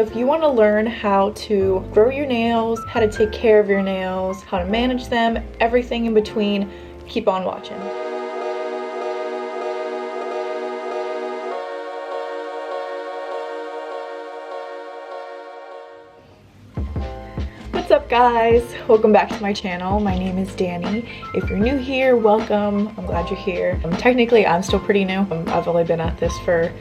If you want to learn how to grow your nails, how to take care of your nails, how to manage them, everything in between, keep on watching. What's up guys? Welcome back to my channel. My name is Dani. If you're new here, welcome. I'm glad you're here. Technically, I'm still pretty new. I've only been at this for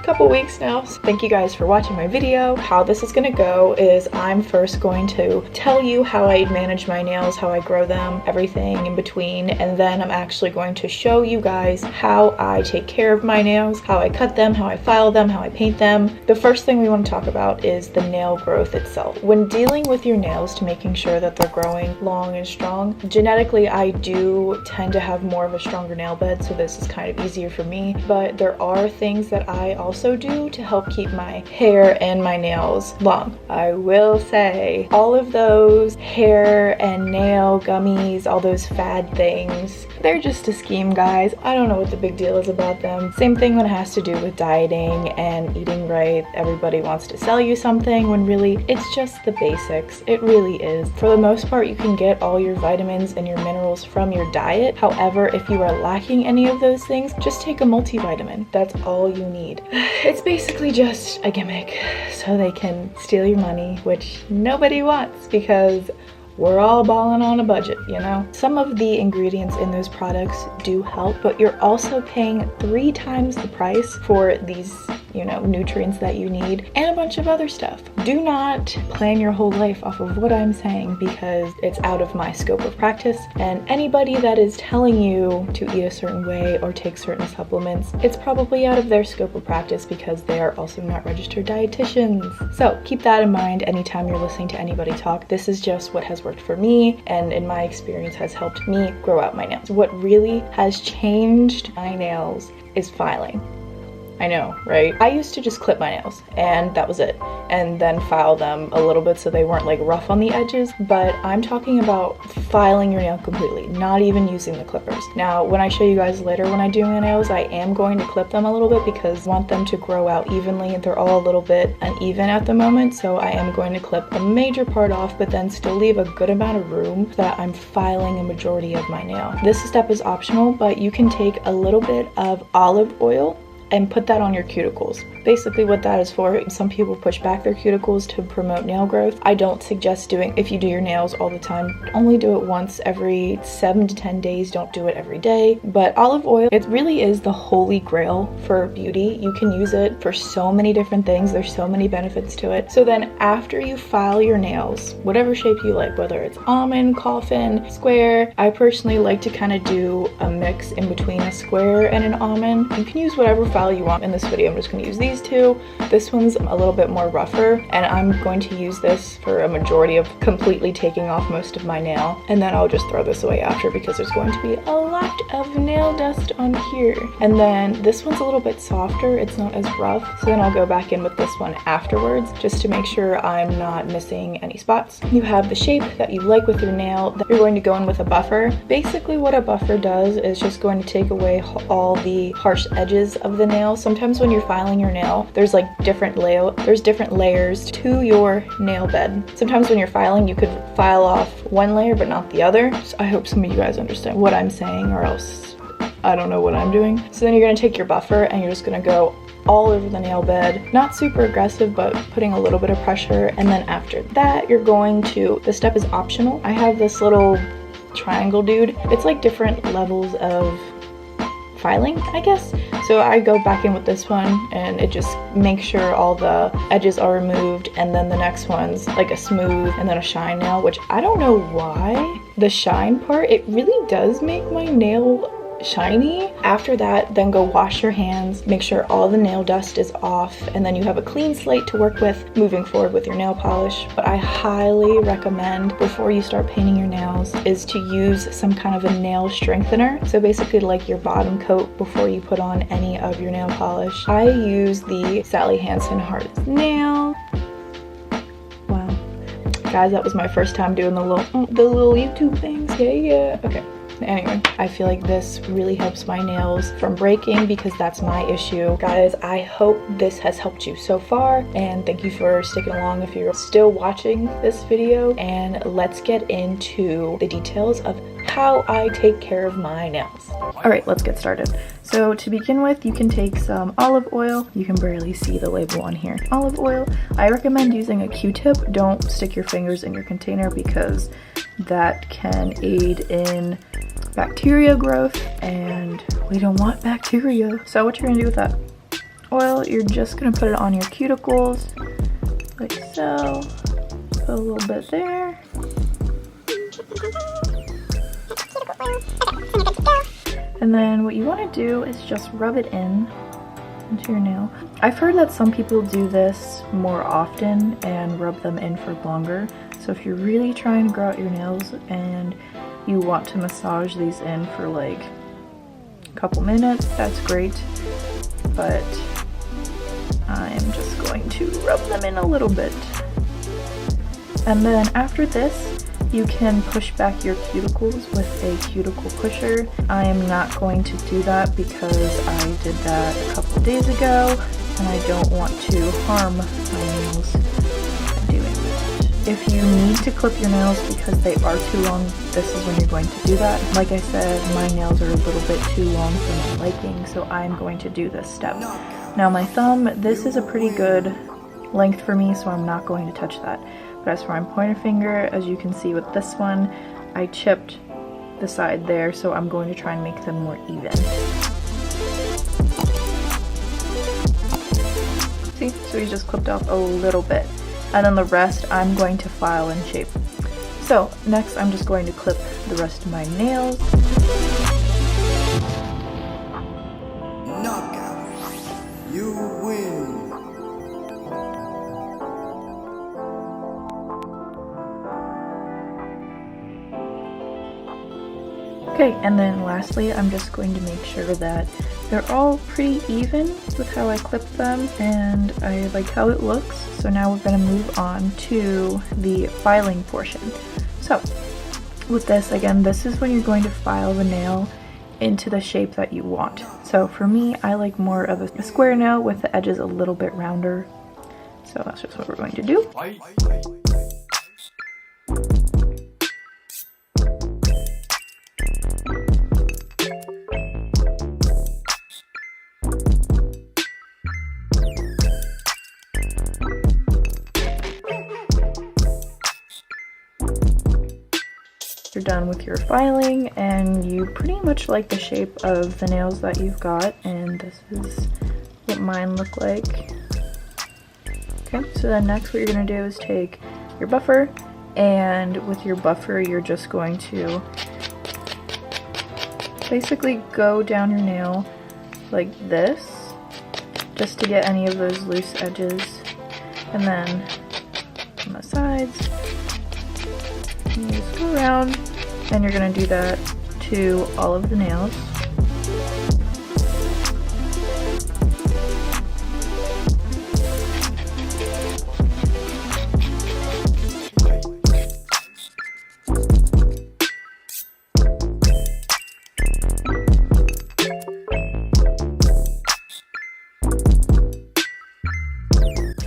couple weeks now. So thank you guys for watching my video. How this is gonna go is I'm first going to tell you how I manage my nails, how I grow them, everything in between, and then I'm actually going to show you guys how I take care of my nails, how I cut them, how I file them, how I paint them. The first thing we want to talk about is the nail growth itself. When dealing with your nails to making sure that they're growing long and strong, genetically I do tend to have more of a stronger nail bed, so this is kind of easier for me, but there are things that I also do to help keep my hair and my nails long. I will say all of those hair and nail gummies, all those fad things, they're just a scheme, guys. I don't know what the big deal is about them. Same thing when it has to do with dieting and eating right. Everybody wants to sell you something when really it's just the basics. It really is. For the most part, you can get all your vitamins and your minerals from your diet. However, if you are lacking any of those things, just take a multivitamin. That's all you need. It's basically just a gimmick so they can steal your money, which nobody wants because we're all balling on a budget, you know? Some of the ingredients in those products do help, but you're also paying 3 times the price for these, you know, nutrients that you need and a bunch of other stuff. Do not plan your whole life off of what I'm saying because it's out of my scope of practice, and anybody that is telling you to eat a certain way or take certain supplements, it's probably out of their scope of practice because they are also not registered dietitians. So keep that in mind anytime you're listening to anybody talk. This is just what has worked for me and in my experience has helped me grow out my nails. What really has changed my nails is filing. I know, right? I used to just clip my nails and that was it, and then file them a little bit so they weren't like rough on the edges, but I'm talking about filing your nail completely, not even using the clippers. Now, when I show you guys later when I do my nails, I am going to clip them a little bit because I want them to grow out evenly. They're all a little bit uneven at the moment, so I am going to clip a major part off, but then still leave a good amount of room so that I'm filing a majority of my nail. This step is optional, but you can take a little bit of olive oil and put that on your cuticles. Basically what that is for, some people push back their cuticles to promote nail growth. I don't suggest doing, if you do your nails all the time, only do it once every 7 to 10 days, don't do it every day. But olive oil, it really is the holy grail for beauty. You can use it for so many different things. There's so many benefits to it. So then after you file your nails, whatever shape you like, whether it's almond, coffin, square, I personally like to kind of do a mix in between a square and an almond. You can use whatever file you want. In this video, I'm just gonna use these two. This one's a little bit more rougher, and I'm going to use this for a majority of completely taking off most of my nail, and then I'll just throw this away after because there's going to be a lot of nail dust on here. And then this one's a little bit softer, it's not as rough, so then I'll go back in with this one afterwards just to make sure I'm not missing any spots. You have the shape that you like with your nail. You're going to go in with a buffer. Basically what a buffer does is just going to take away all the harsh edges of the nail. Sometimes when you're filing your nail, there's like different layers to your nail bed. Sometimes when you're filing, you could file off one layer but not the other. So I hope some of you guys understand what I'm saying, or else I don't know what I'm doing. So then you're gonna take your buffer and you're just gonna go all over the nail bed, not super aggressive, but putting a little bit of pressure. And then after that, you're going to, this step is optional. I have this little triangle dude. It's like different levels of filing, I guess. So I go back in with this one and it just makes sure all the edges are removed, and then the next one's like a smooth and then a shine nail, which I don't know why. The shine part, it really does make my nail shiny. After that, then go wash your hands, make sure all the nail dust is off, and then you have a clean slate to work with moving forward with your nail polish. But I highly recommend, before you start painting your nails, is to use some kind of a nail strengthener. So basically like your bottom coat before you put on any of your nail polish. I use the Sally Hansen Hard as Nail. Wow. Guys, that was my first time doing the little YouTube things. Yeah. Okay. Anyway, I feel like this really helps my nails from breaking because that's my issue. Guys, I hope this has helped you so far, and thank you for sticking along if you're still watching this video. And let's get into the details of how I take care of my nails. All right, let's get started. So to begin with, you can take some olive oil. You can barely see the label on here. Olive oil. I recommend using a Q-tip. Don't stick your fingers in your container because that can aid in bacteria growth, and we don't want bacteria. So what you're gonna do with that oil, you're just gonna put it on your cuticles, like so. Put a little bit there. And then what you want to do is just rub it into your nail. I've heard that some people do this more often and rub them in for longer. So if you're really trying to grow out your nails and you want to massage these in for like a couple minutes, that's great. But I'm just going to rub them in a little bit. And then after this, you can push back your cuticles with a cuticle pusher. I am not going to do that because I did that a couple of days ago and I don't want to harm my nails by doing that. If you need to clip your nails because they are too long, this is when you're going to do that. Like I said, my nails are a little bit too long for my liking, so I'm going to do this step. Now my thumb, this is a pretty good length for me, so I'm not going to touch that. But as for my pointer finger, as you can see with this one, I chipped the side there, so I'm going to try and make them more even. See? So we just clipped off a little bit. And then the rest, I'm going to file and shape. So next, I'm just going to clip the rest of my nails. Knockout. You win. Okay, and then lastly, I'm just going to make sure that they're all pretty even with how I clip them, and I like how it looks. So now we're going to move on to the filing portion. So with this, again, this is when you're going to file the nail into the shape that you want. So for me, I like more of a square nail with the edges a little bit rounder. So that's just what we're going to do. You're done with your filing and you pretty much like the shape of the nails that you've got, and this is what mine look like. Okay, so then next what you're going to do is take your buffer, and with your buffer you're just going to basically go down your nail like this just to get any of those loose edges, and then on the sides you just go around, and you're going to do that to all of the nails.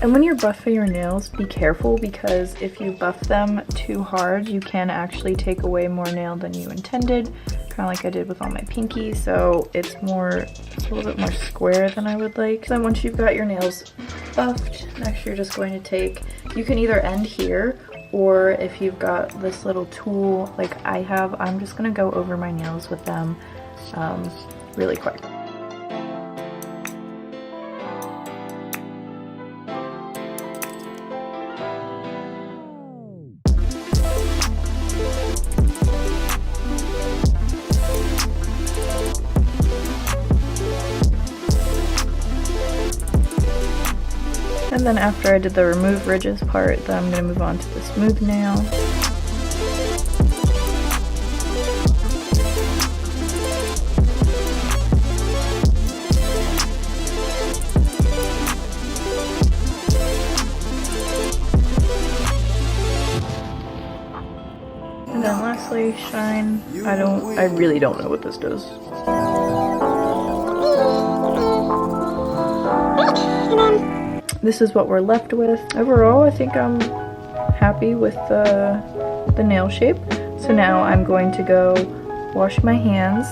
And when you're buffing your nails, be careful, because if you buff them too hard, you can actually take away more nail than you intended, kind of like I did with all my pinky. So it's a little bit more square than I would like. Then once you've got your nails buffed, next you're just going to take, you can either end here, or if you've got this little tool like I have, I'm just gonna go over my nails with them really quick. And then after I did the remove ridges part, then I'm going to move on to the smooth nail. And then Play Shine. I really don't know what this does. This is what we're left with. Overall, I think I'm happy with the nail shape. So now I'm going to go wash my hands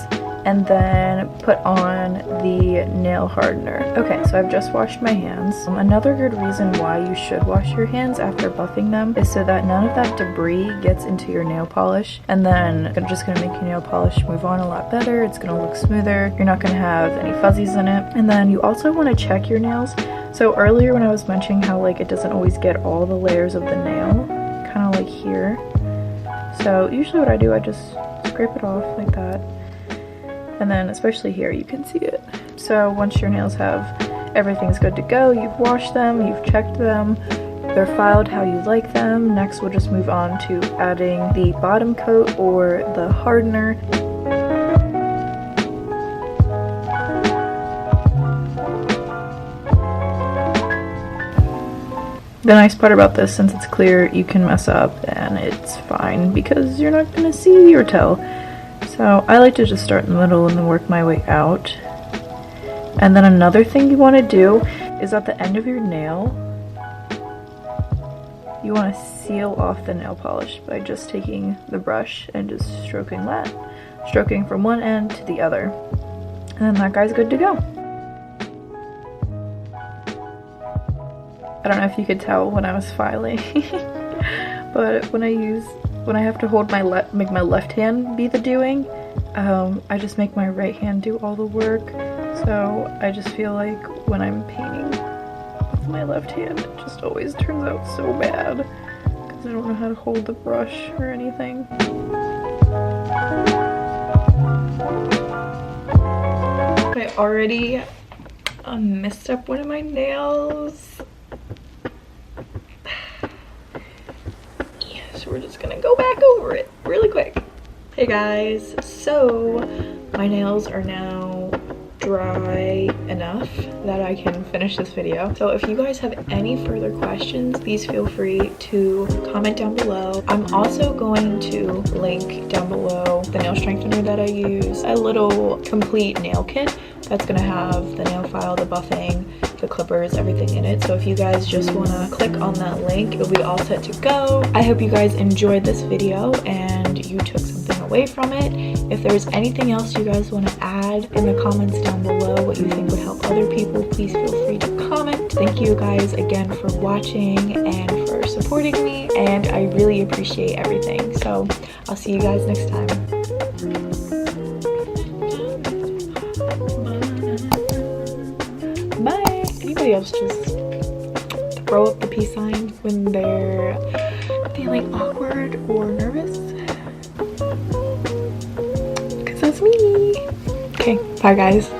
and then put on the nail hardener. Okay, so I've just washed my hands. Another good reason why you should wash your hands after buffing them is so that none of that debris gets into your nail polish, and then it's just gonna make your nail polish move on a lot better. It's gonna look smoother. You're not gonna have any fuzzies in it. And then you also wanna check your nails. So earlier when I was mentioning how like it doesn't always get all the layers of the nail, kind of like here. So usually what I do, I just scrape it off like that. And then especially here, you can see it. So once your nails have everything's good to go, you've washed them, you've checked them, they're filed how you like them. Next we'll just move on to adding the bottom coat or the hardener. The nice part about this, since it's clear, you can mess up and it's fine because you're not gonna see or tell. So I like to just start in the middle and then work my way out. And then another thing you want to do is at the end of your nail, you want to seal off the nail polish by just taking the brush and just stroking that. Stroking from one end to the other. And then that guy's good to go. I don't know if you could tell when I was filing, but when I have to hold make my left hand be the doing, I just make my right hand do all the work. So I just feel like when I'm painting with my left hand, it just always turns out so bad because I don't know how to hold the brush or anything. I already messed up one of my nails. So we're just gonna go back over it really quick. Hey guys, so my nails are now dry enough that I can finish this video. So if you guys have any further questions, please feel free to comment down below. I'm also going to link down below the nail strengthener that I use, a little complete nail kit that's gonna have the nail file, the buffing, the clippers, everything in it. So if you guys just want to click on that link, it'll be all set to go. I hope you guys enjoyed this video and you took something away from it. If there's anything else you guys want to add in the comments down below, what you think would help other people, please feel free to comment. Thank you guys again for watching and for supporting me, and I really appreciate everything. So I'll see you guys next time. Anybody else just throw up the peace sign when they're feeling awkward or nervous? Because that's me. Okay, bye guys.